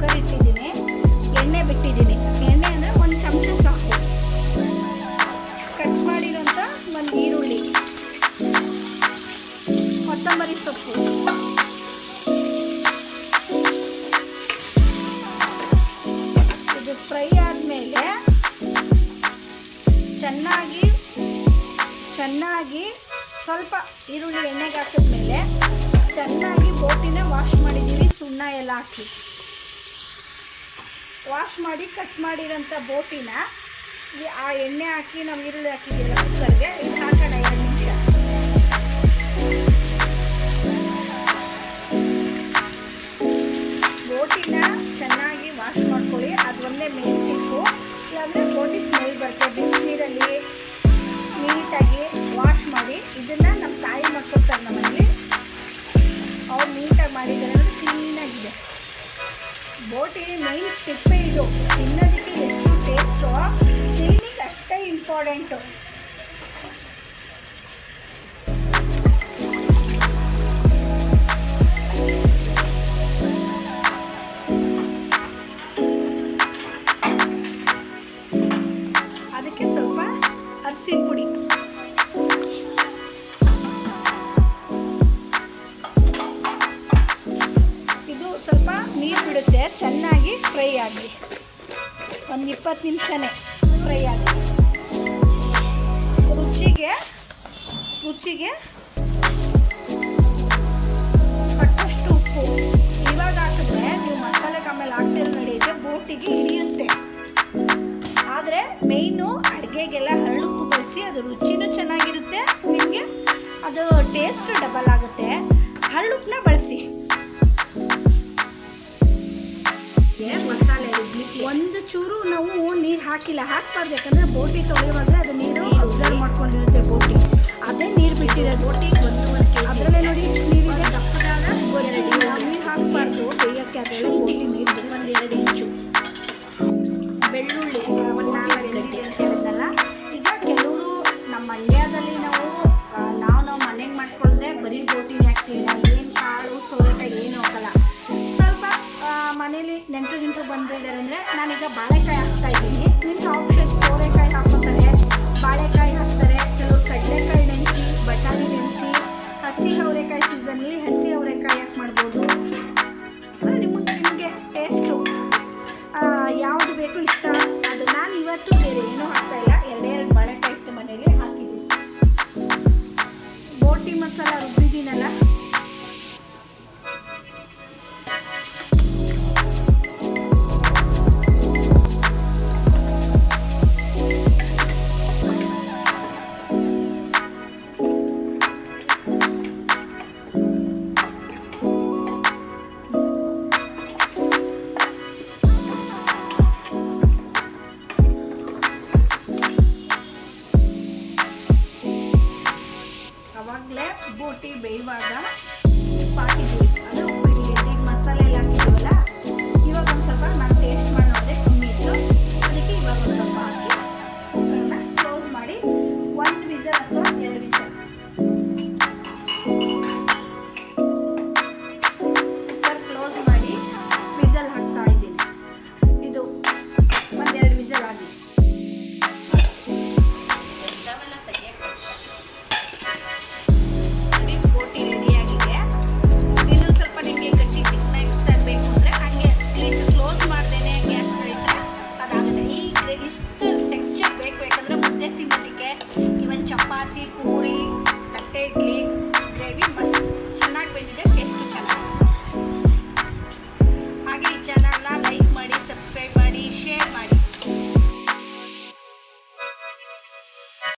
Cooker ಇಟ್ಟಿದ್ದೀನಿ. ಎಣ್ಣೆ ಬಿಟ್ಟಿದ್ದೀನಿ. ಎಣ್ಣೆ ಅಂದರೆ ಒಂದು ಚಮಚ ಸಾಕು. ಕಟ್ ಮಾಡಿರೋಂಥ ಒಂದು ಈರುಳ್ಳಿ, ಕೊತ್ತಂಬರಿ ಸೊಪ್ಪು, ಇದು ಫ್ರೈ ಆದಮೇಲೆ ಚೆನ್ನಾಗಿ ಸ್ವಲ್ಪ ಈರುಳ್ಳಿ ಎಣ್ಣೆಗೆ ಹಾಕಿದ್ಮೇಲೆ ಚೆನ್ನಾಗಿ ಬೋಟಿನ ವಾಶ್ ಮಾಡಿದ್ದೀವಿ. ಸುಣ್ಣ ಎಲ್ಲ ಹಾಕಿ ವಾಶ್ ಮಾಡಿ ಕಟ್ ಮಾಡಿರೋಂಥ ಬೋಟಿನ ಆ ಎಣ್ಣೆ ಹಾಕಿ ನಾವು ಈರುಳ್ಳಿ ಹಾಕಿದ್ದೀವಿ ಕುಕ್ಕರ್ಗೆ ಇದು ಹಾಕೋಣ 2 ನಿಮಿಷ. ಬೋಟಿನ ಚೆನ್ನಾಗಿ ವಾಶ್ ಮಾಡ್ಕೊಳ್ಳಿ. ಅದು ಒಂದೇ ಮೇನ್ ಟಿಪ್ಪು. ಇಲ್ಲಾಂದರೆ ಬೋಟಿ ಸ್ಮೆಲ್ ಬರುತ್ತೆ. ಬಿಸಿನೀರಲ್ಲಿ ನೀಟಾಗಿ ವಾಶ್ ಮಾಡಿ. ಇದನ್ನು ನಮ್ಮ ತಾಯಿ ಮಾಡ್ಕೊಡ್ತಾರೆ ನಮ್ಮಲ್ಲಿ. ಅವ್ರು ನೀಟಾಗಿ ಮಾಡಿದ್ದಾರೆ ಅಂದರೆ ಕ್ಲೀನಾಗಿದೆ. ಬೋಟಿ ಮೈನ್ ಟಿಪ್ಪೇ ಇದು. ತಿನ್ನೋದಕ್ಕೆ ಎಷ್ಟು ಟೇಸ್ಟು, ಕ್ಲೀನಿಂಗ್ ಅಷ್ಟೇ ಇಂಪಾರ್ಟೆಂಟು. ಅದಕ್ಕೆ ಸ್ವಲ್ಪ ಅರಿಶಿನ ಪುಡಿ, ಇದು ಸ್ವಲ್ಪ ನೀರು ಬಿಡುತ್ತೆ. ಚೆನ್ನಾಗಿ ಫ್ರೈ ಆಗಲಿ. ಒಂದು 20 ನಿಮಿಷನೇ ಫ್ರೈ ಆಗಲಿ. ರುಚಿಗೆ ಕಟ್ಟಷ್ಟು ಉಪ್ಪು ಇವಾಗ ಹಾಕಿದ್ರೆ ನೀವು ಮಸಾಲೆಗೆ ಆಮೇಲೆ ಹಾಕ್ತಿರೋ ನಡೆಯುತ್ತೆ, ಬೋಟಿಗೆ ಹಿಡಿಯುತ್ತೆ. ಆದರೆ ಮೇಯ್ನು ಅಡುಗೆಗೆಲ್ಲ ಹರಳುಪ್ಪು ಬಳಸಿ. ಅದು ರುಚಿನೂ ಚೆನ್ನಾಗಿರುತ್ತೆ, ನಿಮಗೆ ಅದು ಟೇಸ್ಟ್ ಡಬಲ್ ಆಗುತ್ತೆ. ಹರಳುಪ್ಪನ್ನ ಬಳಸಿ. ಮಸಾಲೆ ಒಂದು ಚೂರು ನಾವು ನೀರು ಹಾಕಬಾರ್ದು. ಯಾಕಂದರೆ ಬೋಟಿ ತೊಳೆಯುವಾಗಲೇ ಅದು ನೀರು ಅಬ್ಸರ್ವ್ ಮಾಡ್ಕೊಂಡಿರುತ್ತೆ ಬೋಟಿ. ಅದೇ ನೀರು ಬಿಟ್ಟಿರೋದು ಬೋಟಿಗೆ. ಅದರಲ್ಲೇ ನೋಡಿ ನೀರಿದೆ. ನಾವು ನೀರು ಹಾಕಬಾರ್ದು ಬೇಯೋಕ್ಕೆ. ಅದೆಲ್ಲ ಬೋಟಿ ನೀರು 1-2 ಇಂಚು. ಬೆಳ್ಳುಳ್ಳಿ 4 ಗಂಟೆ ಅಂತ ಹೇಳಿದ್ನಲ್ಲ. ಈಗ ಕೆಲವರು ನಮ್ಮ ಮಂಡ್ಯದಲ್ಲಿ ನಾವು ಮನೆಗೆ ಮಾಡ್ಕೊಂಡ್ರೆ ಬರೀ ಬೋಟಿನೇ ಹಾಕ್ತೀವಿ. ನಾವು ಏನು ಕಾಳು ಸೋರೆಕಾಯಿ ಏನು ಹಾಕಲ್ಲ. ಸ್ವಲ್ಪ ಮನೇಲಿ ನೆಂಟರು ಬಂದಿದ್ದಾರೆ ಅಂದರೆ ನಾನೀಗ ಬಾಳೆಕಾಯಿ ಹಾಕ್ತಾಯಿದ್ದೀನಿ. ನಿಮ್ಗೆ ಆಪ್ಷನ್ ಸೋರೆಕಾಯಿ ಹಾಕ್ಕೊತಾರೆ, ಬಾಳೆಕಾಯಿ ಹಾಕ್ತಾರೆ, ಕೆಲವರು ಕಡಲೆಕಾಯಿ ನೆನೆಸಿ, ಬಟಾಣಿ ನೆನೆಸಿ, ಹಸಿ ಅವರೆಕಾಯಿ ಸೀಸನ್ನಲ್ಲಿ ಹಸಿ ಅವರೆಕಾಯಿ ಹಾಕಿ ಮಾಡ್ಬೋದು. ಅಂದರೆ ನಿಮಗೆ ಟೇಸ್ಟು ಯಾವುದು ಬೇಕು ಇಷ್ಟ ಅದು. ನಾನು ಇವತ್ತು ಬೇರೆ ಏನೂ ಹಾಕ್ತಾಯಿಲ್ಲ. 2 ಬಾಳೆಕಾಯಿ ಇಟ್ಟು ಮನೇಲಿ ಹಾಕಿದ್ದೀನಿ. ಬೋಟಿ ಮಸಾಲ ರುಬ್ಬಿದ್ದೀನಲ್ಲ, ಅವಾಗಲೇ ಬೋಟಿ ಬೇಯುವಾಗ ಉಪ್ಪು ಹಾಕಿದ್ದೀವಿ. ಅದು ಉಪ್ಪು ಹಿಡಿಯುತ್ತೆ. ಈಗ ಮಸಾಲೆ ಎಲ್ಲ ಹಾಕಿದ್ದೀವಲ್ಲ, ಇವಾಗ ಒಂದು ಸ್ವಲ್ಪ ನಾನು ಟೇಸ್ಟ್ ಮಾಡಿ ನೋಡಿದೆ ಕಮ್ಮಿ ಇತ್ತು. ಅದಕ್ಕೆ ಇವಾಗ ಒಂದು ಸ್ವಲ್ಪ ಹಾಕಿ ಕುಕ್ಕರ್ನ ಕ್ಲೋಸ್ ಮಾಡಿ 1 ವಿಸಲ್ ಅಥವಾ 2 ವಿಸಲ್ ಕುಕ್ಕರ್ ಕ್ಲೋಸ್ ಮಾಡಿ ವಿಸಲ್ ಹಾಕ್ತಾ ಇದ್ದೀನಿ. ಇದು 1-2 ವಿಸಲ್ ಆಗಿ ಬೋಟಿ ರೆಡಿಯಾಗಿದೆ. ಇನ್ನೊಂದು ಸ್ವಲ್ಪ ನಿಮಗೆ ಗಟ್ಟಿ ತಿಕ್ನಾಗಿ ಬೇಕು ಅಂದರೆ ಹಾಗೆ ಲಿಡ್ ಕ್ಲೋಸ್ ಮಾಡ್ದೇನೆ ಗ್ಯಾಸ್ ಇಟ್ಟರೆ ಅದಾಗುತ್ತೆ. ಈ ಇಷ್ಟು ಟೆಕ್ಸ್ಚರ್ ಬೇಕು. ಯಾಕಂದರೆ ಮುದ್ದೆ ತಿನ್ನೋದಕ್ಕೆ, ಇವನ್ ಚಪಾತಿ